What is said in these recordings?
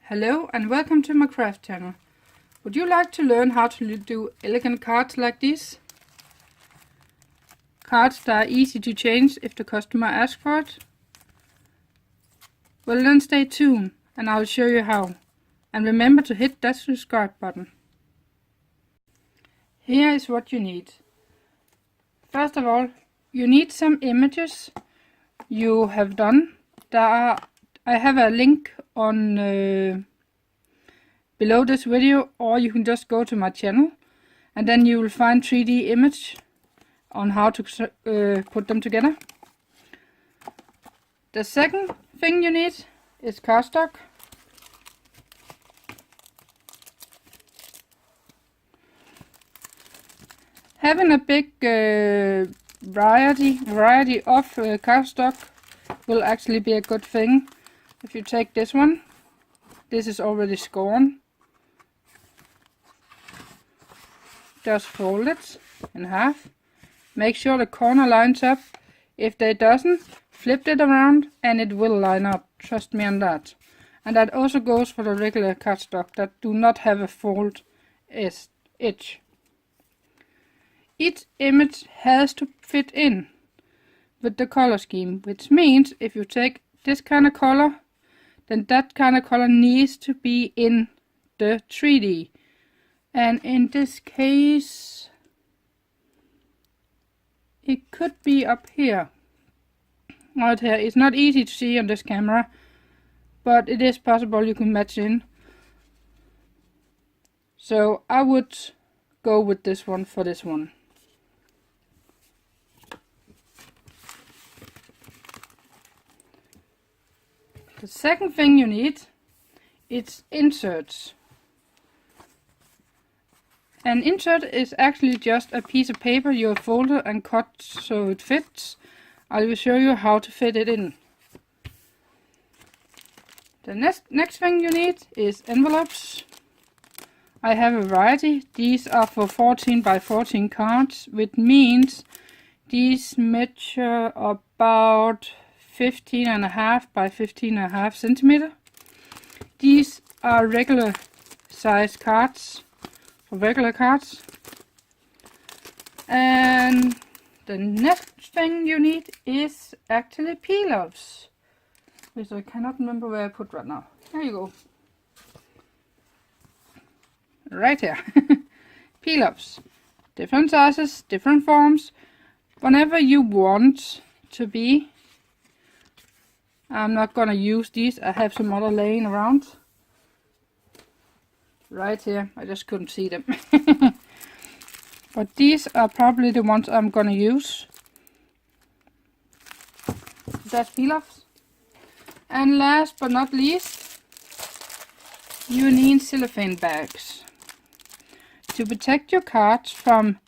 Hello and welcome to my craft channel. Would you like to learn how to do elegant cards like these? Cards that are easy to change if the customer asks for it? Well, then stay tuned and I'll show you how. And remember to hit that subscribe button. Here is what you need. First of all, you need some images you have done. I have a link on below this video, or you can just go to my channel and then you will find 3D image on how to put them together. The second thing you need is cardstock. Having a big variety of cardstock will actually be a good thing. If you take this one, this is already scored. Just fold it in half. Make sure the corner lines up. If they doesn't, flip it around and it will line up. Trust me on that. And that also goes for the regular cardstock that do not have a fold edge. Each image has to fit in with the color scheme, which means if you take this kind of color, then that kind of color needs to be in the 3D. And in this case, it could be up here. Right here. It's not easy to see on this camera, but it is possible you can match in. So I would go with this one for this one. The second thing you need is inserts. An insert is actually just a piece of paper you have folded and cut so it fits. I will show you how to fit it in. The next thing you need is envelopes. I have a variety. These are for 14 by 14 cards, which means these measure about 15.5 by 15.5 centimeter. These are regular size cards for regular cards. And the next thing you need is actually peel-offs, which I cannot remember where I put right now. There you go. Right here. Peel-offs. Different sizes, different forms, whenever you want to be. I'm not gonna use these. I have some other laying around. Right here. I just couldn't see them. But these are probably the ones I'm gonna use. That's peel-offs. And last but not least, you need cellophane bags to protect your cards from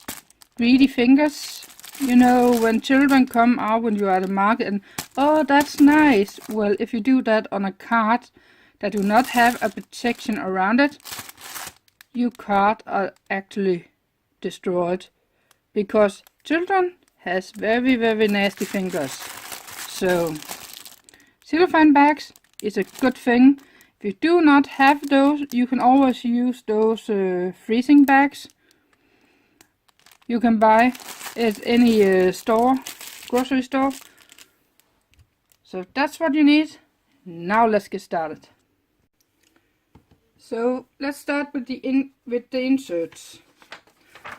greedy fingers. You know, when children come out when you're at a market and, oh, that's nice. Well, if you do that on a card that do not have a protection around it, your card are actually destroyed. Because children has very, very nasty fingers. So, cellophane bags is a good thing. If you do not have those, you can always use those freezing bags. You can buy at any store, grocery store. So that's what you need. Now let's get started. So let's start with the inserts.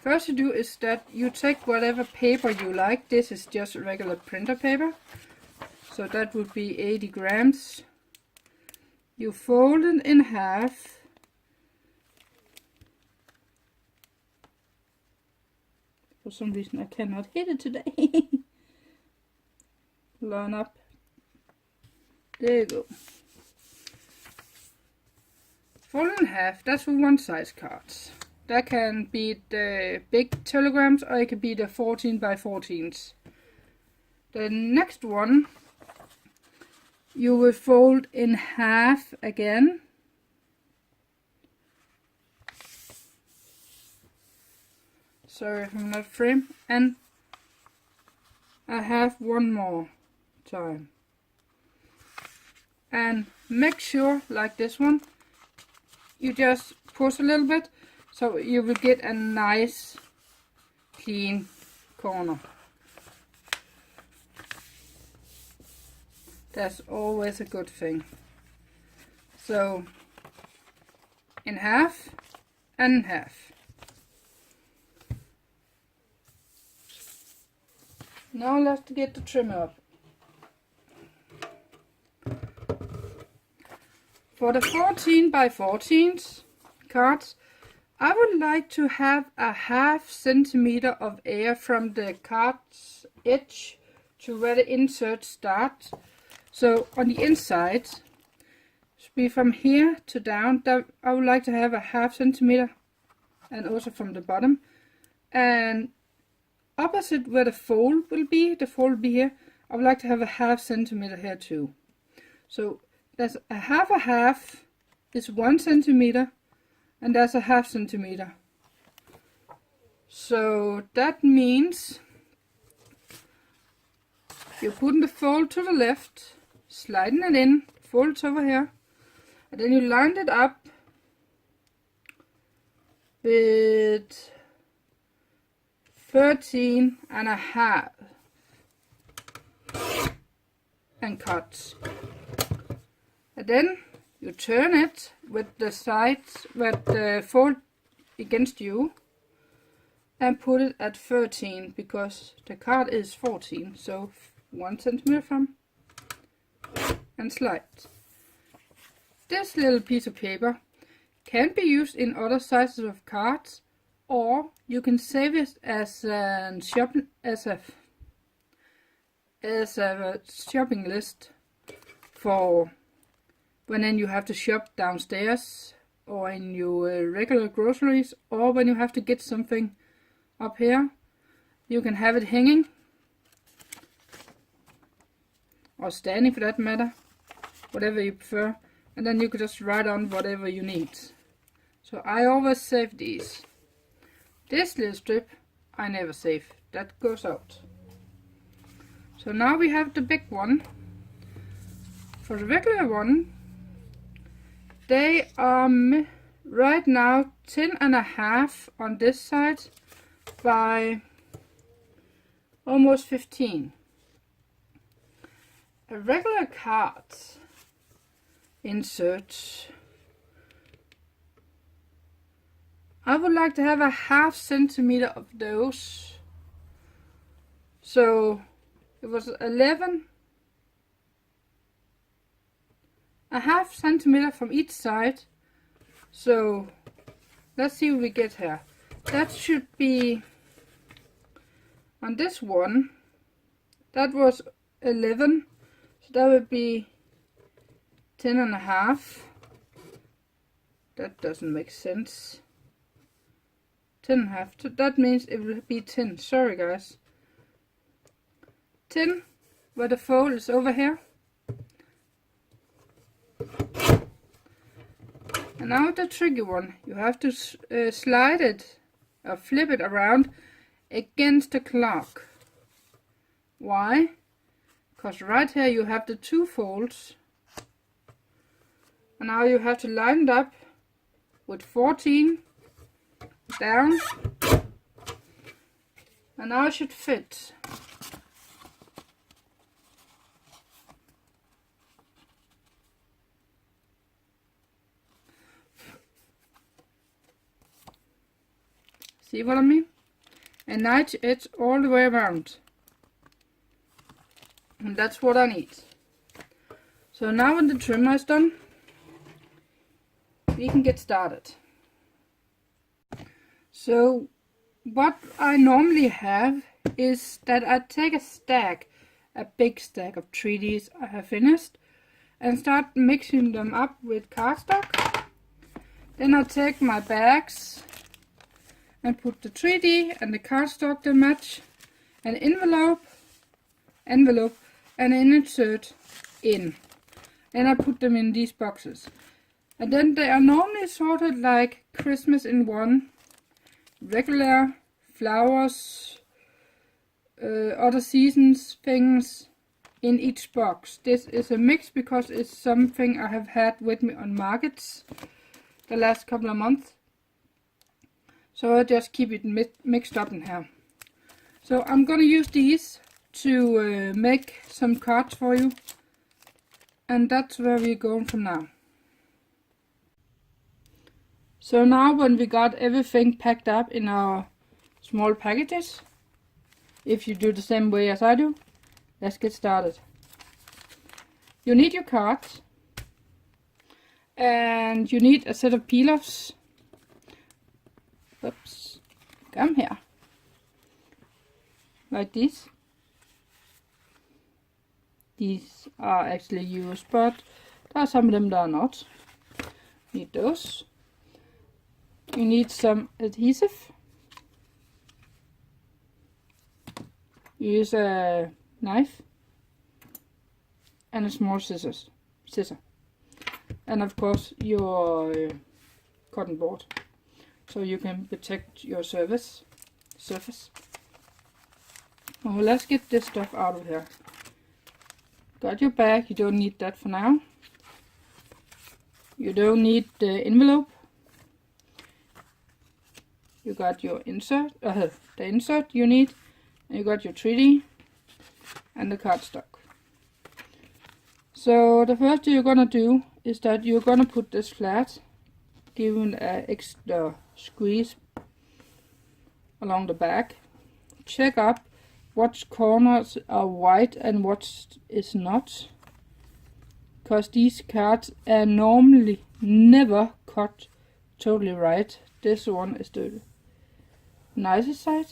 First you do is that you take whatever paper you like. This is just regular printer paper. So that would be 80 grams. You fold it in half. For some reason I cannot hit it today. Line up. There you go. Fold in half. That's for one size cards. That can be the big telegrams or it can be the 14 by 14s. The next one you will fold in half again. Sorry if I'm not frame. And I have one more time. And make sure, like this one, you just push a little bit, so you will get a nice clean corner. That's always a good thing. So in half and half. Now let's get the trim up. For the 14 by 14 cards, I would like to have a half centimeter of air from the card's edge to where the insert starts. So on the inside, should be from here to down, I would like to have a half centimeter, and also from the bottom. And opposite where the fold will be here, I would like to have a half centimeter here too. So there's a half is 1 centimeter, and there's a half centimeter. So that means you're putting the fold to the left, sliding it in, fold it over here, and then you line it up with 13.5 and cut. And then you turn it with the sides, with the fold against you, and put it at 13 because the card is 14, so 1 centimeter from, and slide. This little piece of paper can be used in other sizes of cards, or you can save it as a shopping list for when then you have to shop downstairs, or in your regular groceries, or when you have to get something up here. You can have it hanging, or standing for that matter, whatever you prefer, and then you can just write on whatever you need. So I always save these. This little strip I never save, that goes out. So now we have the big one. For the regular one, they are right now 10.5 on this side by almost 15. A regular card insert, I would like to have a half centimeter of those. So it was 11, a half centimeter from each side. So let's see what we get here. That should be, on this one, that was 11, so that would be 10.5. That doesn't make sense. 10.5, that means it will be 10, sorry guys. 10, where the fold is over here. And now the tricky one, you have to slide it or flip it around against the clock. Why? Because right here you have the two folds, and now you have to line it up with 14 down, and now it should fit. See what I mean? A nice edge all the way around. And that's what I need. So now when the trimmer is done, we can get started. So what I normally have is that I take a big stack of 3Ds I have finished, and start mixing them up with cardstock. Then I take my bags and put the 3D and the cardstock to match, an envelope, and an insert in. And I put them in these boxes. And then they are normally sorted like Christmas in one, regular, flowers, other seasons things in each box. This is a mix because it's something I have had with me on markets. the last couple of months. So I just keep it mixed up in here. So I'm gonna use these to make some cards for you. And that's where we're going from now. So now when we got everything packed up in our small packages, if you do the same way as I do, let's get started. You need your cards, and you need a set of peel-offs. Oops, come here. Like this. These are actually used, but there are some of them that are not. Need those. You need some adhesive. Use a knife and a small scissor, and of course your cotton board, so you can protect your surface. Now let's get this stuff out of here. Got your bag, you don't need that for now. You don't need the envelope. You got your insert, the insert you need, and you got your 3D and the cardstock. So the first thing you're gonna do is that you're gonna put this flat, giving an extra squeeze along the back. Check up what corners are white and what is not, because these cards are normally never cut totally right. This one is the nicest side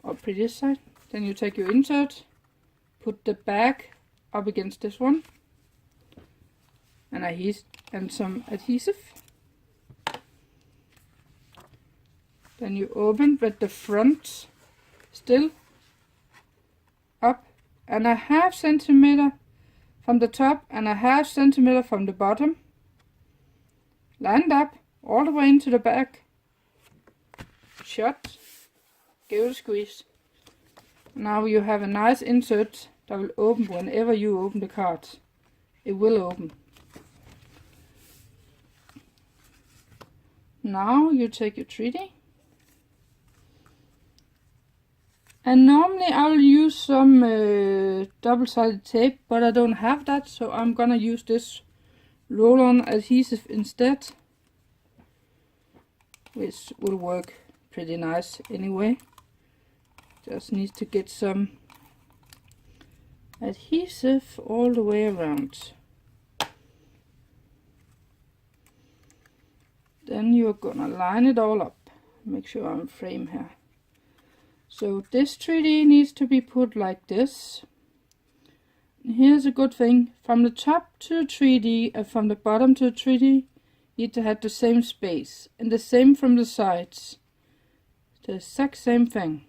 or prettiest side. Then you take your insert, put the back up against this one, and some adhesive. Then you open with the front still up and a half centimeter from the top and a half centimeter from the bottom. Lined up all the way into the back. Shut. Give it a squeeze. Now you have a nice insert that will open whenever you open the card. It will open. Now you take your 3D. And normally I will use some double-sided tape, but I don't have that, so I'm gonna use this roll-on adhesive instead, which will work pretty nice anyway. Just need to get some adhesive all the way around. Then you're gonna line it all up. Make sure I'm in frame here. So this 3D needs to be put like this. And here's a good thing. From the top to 3D and from the bottom to 3D, you need to have the same space. And the same from the sides. The exact same thing.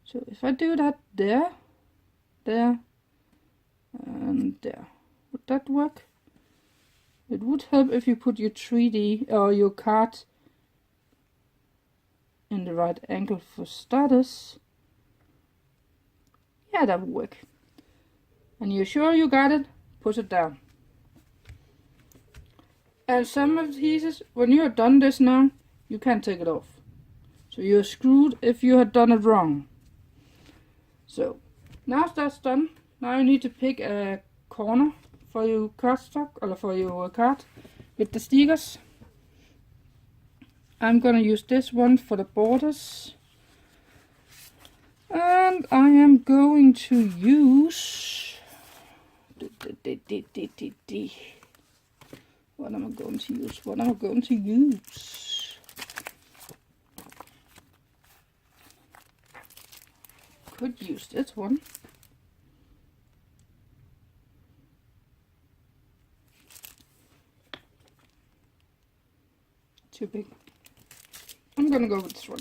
So if I do that there, there, and there. Would that work? It would help if you put your 3D or your card in the right angle for starters. Yeah, that would work. And you're sure you got it? Put it down. And some of these, when you have done this now, you can't take it off. So you're screwed if you had done it wrong. So now that's done. Now you need to pick a corner for your cardstock or for your card with the stickers. I'm gonna use this one for the borders, and I am going to use what am I going to use? What am I going to use? Could use this one. Too big. I'm gonna go with this one.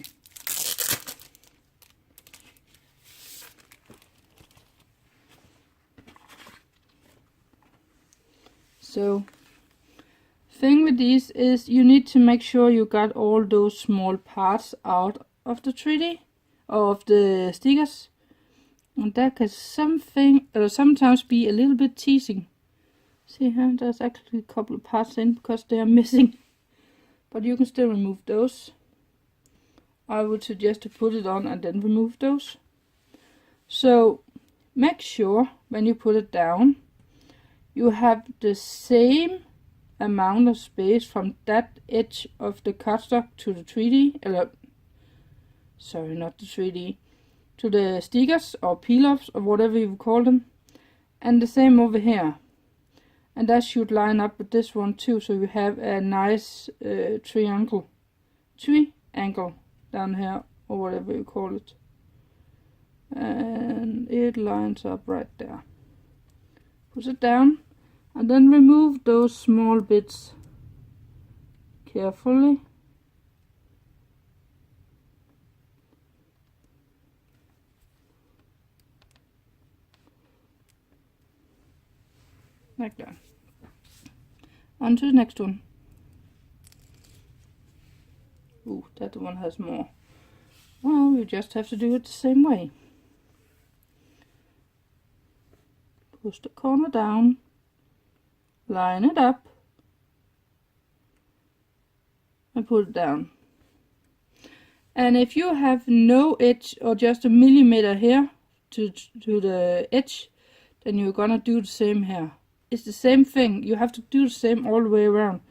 So, thing with these is you need to make sure you got all those small parts out of the 3D or of the stickers, and that can sometimes be a little bit teasing. See here, there's actually a couple of parts in because they are missing. But you can still remove those. I would suggest to put it on and then remove those. So make sure when you put it down, you have the same amount of space from that edge of the cardstock to the 3D, sorry, not the 3D, to the stickers or peel-offs or whatever you call them, and the same over here. And that should line up with this one too, so you have a nice triangle down here, or whatever you call it. And it lines up right there. Push it down, and then remove those small bits carefully. Like that. On to the next one. Ooh, that one has more. Well, you just have to do it the same way. Push the corner down, line it up, and put it down. And if you have no edge or just a millimeter here to the edge, then you're gonna do the same here. It's the same thing. You have to do the same all the way around,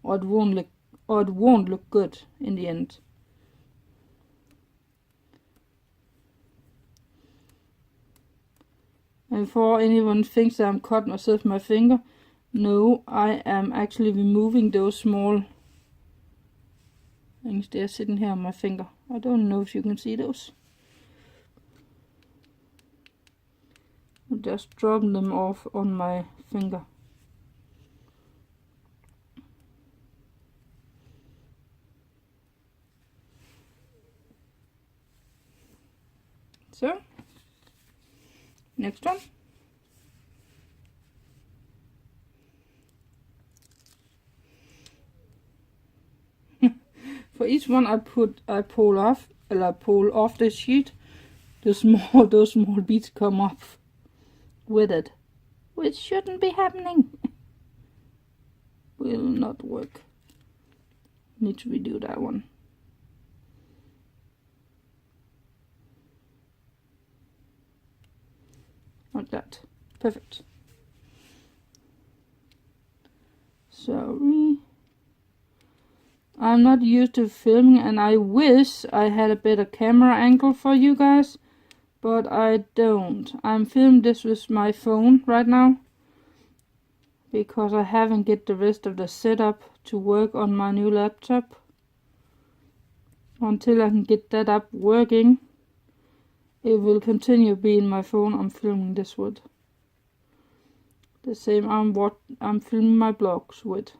or it won't look good in the end. And before anyone thinks that I'm cutting myself with my finger, no, I am actually removing those small things. They're sitting here on my finger. I don't know if you can see those. I'm just dropping them off on my finger. So, next one. For each one I pull off the sheet. Those small beads come off with it, which shouldn't be happening. Will not work. Need to redo that one. Like that. Perfect. Sorry. I'm not used to filming, and I wish I had a better camera angle for you guys, but I don't. I'm filming this with my phone right now because I haven't get the rest of the setup to work on my new laptop. Until I can get that up working, it will continue being my phone I'm filming this with. The same I'm filming my blogs with.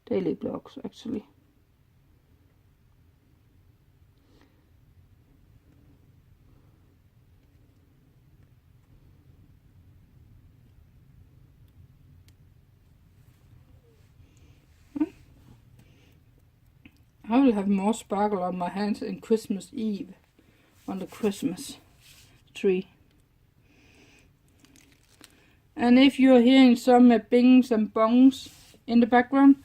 Daily blogs, actually. I will have more sparkle on my hands in Christmas Eve, on the Christmas tree. And if you're hearing some bings and bongs in the background,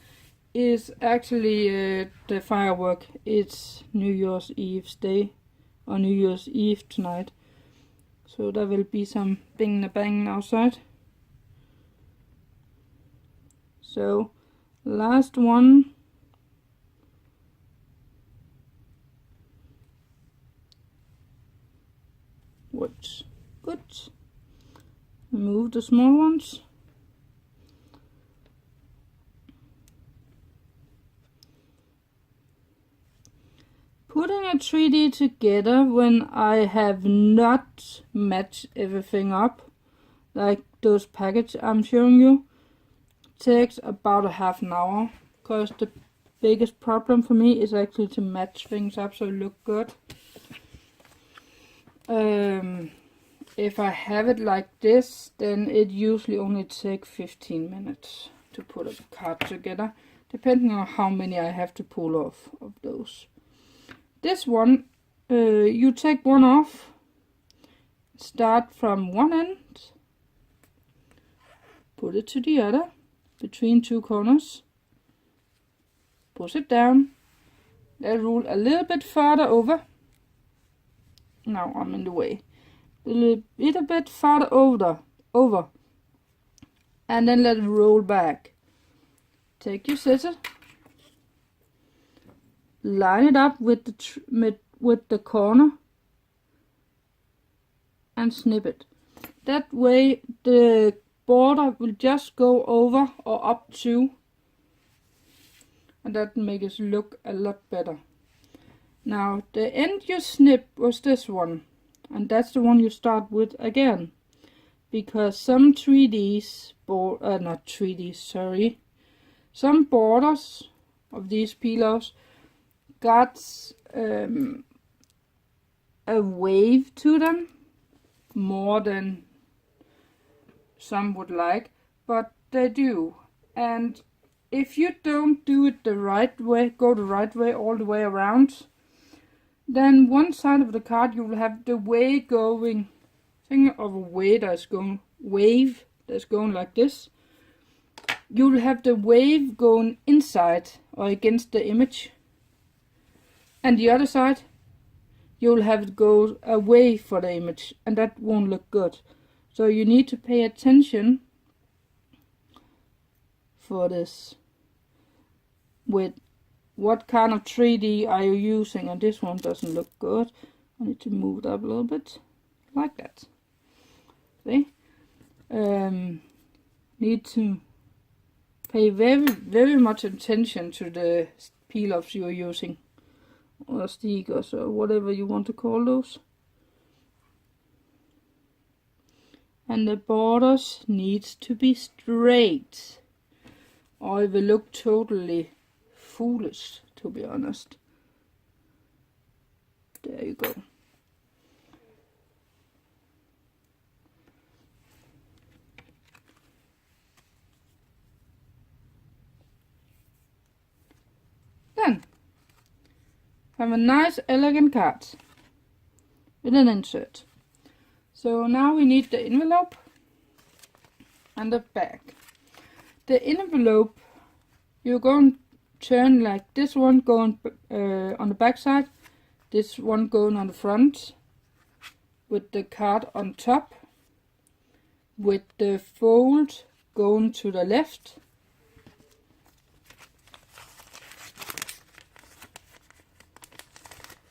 is actually the firework. It's New Year's Eve's day, or New Year's Eve tonight. So there will be some bing and bang outside. So, last one. Works good. Remove the small ones. Putting a 3D together when I have not matched everything up, like those packages I'm showing you, takes about a half an hour, because the biggest problem for me is actually to match things up so it look good. If I have it like this, then it usually only takes 15 minutes to put a card together, depending on how many I have to pull off of those. This one, you take one off, start from one end, put it to the other, between two corners, push it down, let it roll a little bit further over. Now I'm in the way. A little bit farther over, and then let it roll back. Take your scissors, line it up with the corner, and snip it. That way the border will just go over or up to, and that makes it look a lot better. Now the end you snip was this one, and that's the one you start with again, because some some borders of these pillows got a wave to them, more than some would like, but they do. And if you don't do it the right way, go the right way all the way around, then one side of the card you will have the wave going, think of a wave that's going like this. You will have the wave going inside or against the image, and the other side you'll have it go away for the image, and that won't look good. So you need to pay attention for this, with what kind of 3D are you using. And this one doesn't look good. I need to move it up a little bit, like that. See? Need to pay very much attention to the peel-offs you're using, or stickers, or whatever you want to call those. And the borders needs to be straight, or it will look totally foolish, to be honest. There you go. Then have a nice elegant card with an insert. So now we need the envelope and the back. The envelope you're going to turn like this one going on the back side, this one going on the front, with the card on top, with the fold going to the left.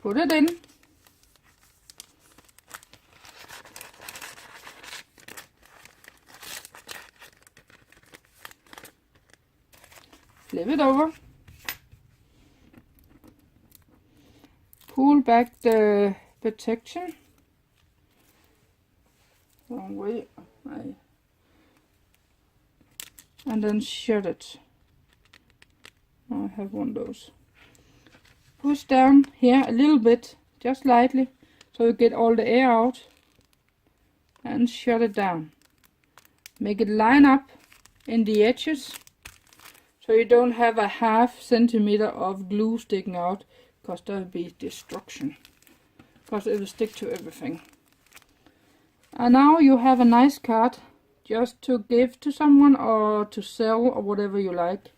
Put it in. Flip it over. Pull back the protection. Wrong way. And then shut it. I have one of those. Push down here a little bit, just lightly, so you get all the air out, and shut it down. Make it line up in the edges, so you don't have a ½ centimeter of glue sticking out, because that will be destruction, because it will stick to everything. And now you have a nice card just to give to someone or to sell or whatever you like.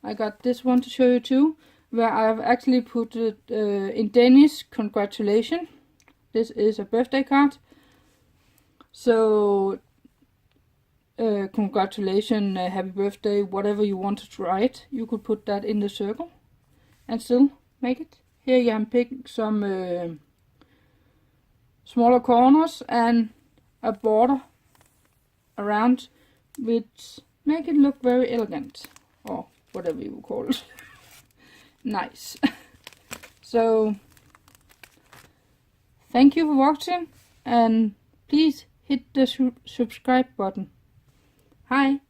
I got this one to show you too, where I have actually put it in Danish, congratulations. This is a birthday card. So, congratulations, happy birthday, whatever you want to write. You could put that in the circle and still make it. Here you can pick some smaller corners and a border around, which make it look very elegant, or whatever you call it. Nice. So thank you for watching, and please hit the subscribe button. Hi.